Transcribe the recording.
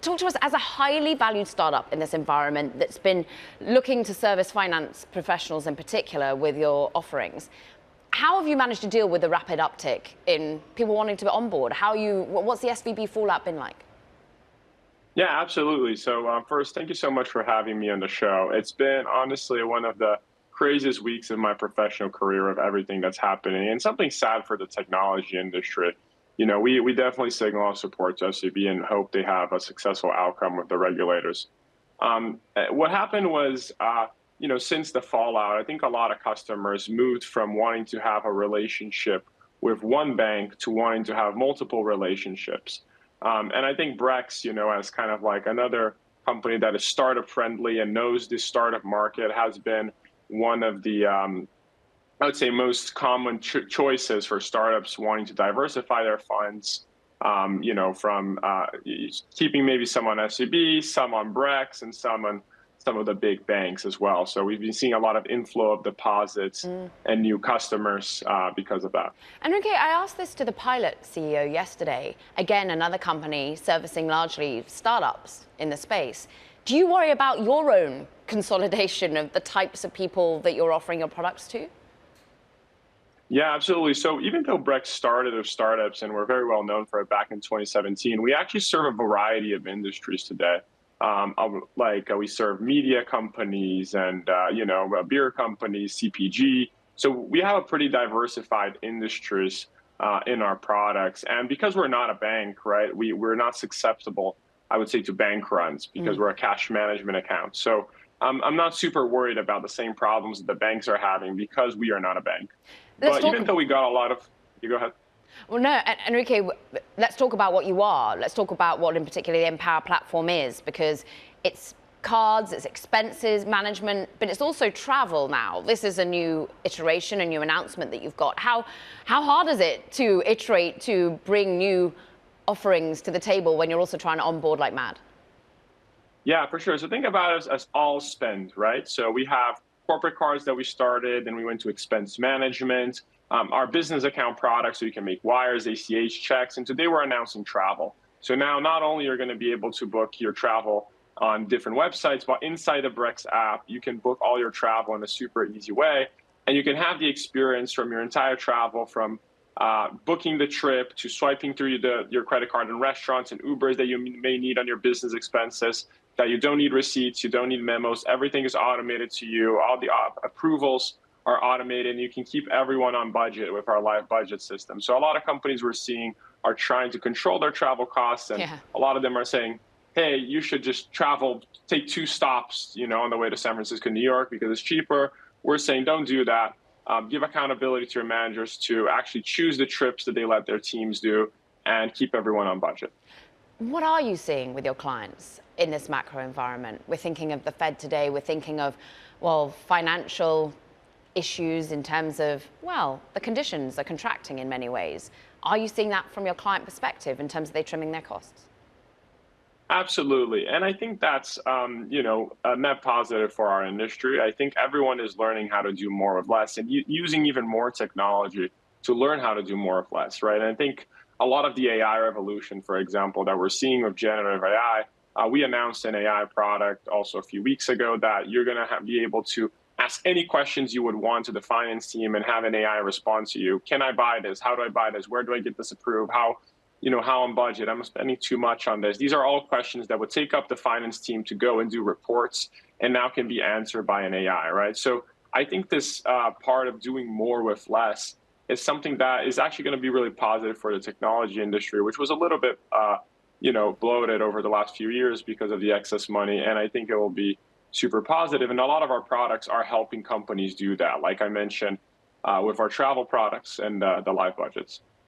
talk to us as a highly valued startup in this environment that's been looking to service finance professionals in particular with your offerings. How have you managed to deal with the rapid uptick in people wanting to be on board? What's the SVB fallout been like? Yeah, absolutely. So first, thank you so much for having me on the show. It's been honestly one of the craziest weeks of my professional career of everything that's happening, and something sad for the technology industry. We definitely signal our support to SVB and hope they have a successful outcome with the regulators. What happened was, since the fallout, I think a lot of customers moved from wanting to have a relationship with one bank to wanting to have multiple relationships. And I think Brex, as kind of like another company that is startup friendly and knows the startup market, has been one of the, I would say, most common choices for startups wanting to diversify their funds, from keeping maybe some on SVB, some on Brex, and some on some of the big banks as well. So we've been seeing a lot of inflow of deposits and new customers because of that. Henrique, I asked this to the Pilot CEO yesterday, again, another company servicing largely startups in the space. Do you worry about your own consolidation of the types of people that you're offering your products to? Yeah, absolutely. So even though Brex started with startups and we're very well known for it back in 2017, we actually serve a variety of industries today. We serve media companies and, beer companies, CPG. So we have a pretty diversified industries in our products. And because we're not a bank, right, we're not susceptible, I would say, to bank runs because we're a cash management account. So I'm not super worried about the same problems that the banks are having because we are not a bank. But even though we got a lot of, you go ahead. Well, no, Henrique, let's talk about what you are. Let's talk about what in particular the Empower platform is, because it's cards, it's expenses management, but it's also travel now. This is a new iteration, a new announcement that you've got. How hard is it to iterate, to bring new offerings to the table when you're also trying to onboard like mad? Yeah, for sure. So think about it as all spend, right? So we have corporate cards that we started, and we went to expense management, our business account products, so you can make wires, ACH checks, and today we're announcing travel. So now not only you're going to be able to book your travel on different websites, but inside the Brex app, you can book all your travel in a super easy way, and you can have the experience from your entire travel, from booking the trip to swiping through your credit card in restaurants and Ubers that you may need on your business expenses, that you don't need receipts, you don't need memos, everything is automated to you, all the approvals are automated, and you can keep everyone on budget with our live budget system. So a lot of companies we're seeing are trying to control their travel costs, and a lot of them are saying, hey, you should just travel, take 2 stops, on the way to San Francisco, New York, because it's cheaper. We're saying don't do that. Give accountability to your managers to actually choose the trips that they let their teams do and keep everyone on budget. What are you seeing with your clients in this macro environment? We're thinking of the Fed today. We're thinking of, financial issues in terms of, the conditions are contracting in many ways. Are you seeing that from your client perspective in terms of they trimming their costs? Absolutely. And I think that's, a net positive for our industry. I think everyone is learning how to do more with less and using even more technology to learn how to do more with less, right? And I think a lot of the AI revolution, for example, that we're seeing with generative AI, we announced an AI product also a few weeks ago that you're going to be able to ask any questions you would want to the finance team and have an AI respond to you. Can I buy this? How do I buy this? Where do I get this approved? How on budget? I'm spending too much on this. These are all questions that would take up the finance team to go and do reports and now can be answered by an AI, right? So I think this part of doing more with less is something that is actually going to be really positive for the technology industry, which was a little bit, bloated over the last few years because of the excess money. And I think it will be super positive. And a lot of our products are helping companies do that, like I mentioned, with our travel products and the live budgets.